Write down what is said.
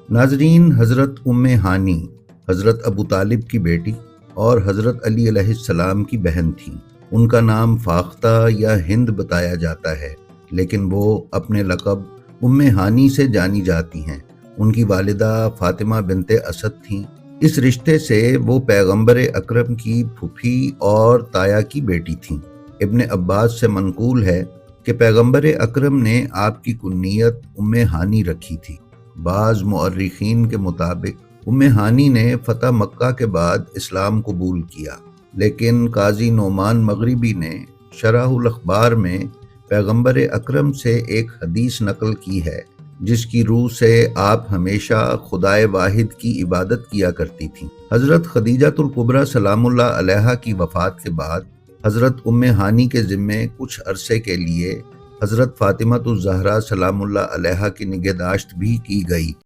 ناظرین، حضرت ہانی حضرت ابو طالب کی بیٹی اور حضرت علی علیہ السلام کی بہن تھیں۔ ان کا نام فاختہ یا ہند بتایا جاتا ہے، لیکن وہ اپنے لقب ہانی سے جانی جاتی ہیں۔ ان کی والدہ فاطمہ بنت اسد تھیں۔ اس رشتے سے وہ پیغمبر اکرم کی پھوپھی اور تایا کی بیٹی تھیں۔ ابن عباس سے منقول ہے کہ پیغمبر اکرم نے آپ کی کنیت ہانی رکھی تھی۔ بعض مورخین کے مطابق ہانی نے فتح مکہ کے بعد اسلام قبول کیا، لیکن قاضی نعمان مغربی نے شرح الاخبار میں پیغمبر اکرم سے ایک حدیث نقل کی ہے، جس کی روح سے آپ ہمیشہ خدائے واحد کی عبادت کیا کرتی تھیں۔ حضرت خدیجہ الکبریٰ سلام اللہ علیہا کی وفات کے بعد حضرت ہانی کے ذمے کچھ عرصے کے لیے حضرت فاطمہ الزہرا سلام اللہ علیہا کی نگہداشت بھی کی گئی۔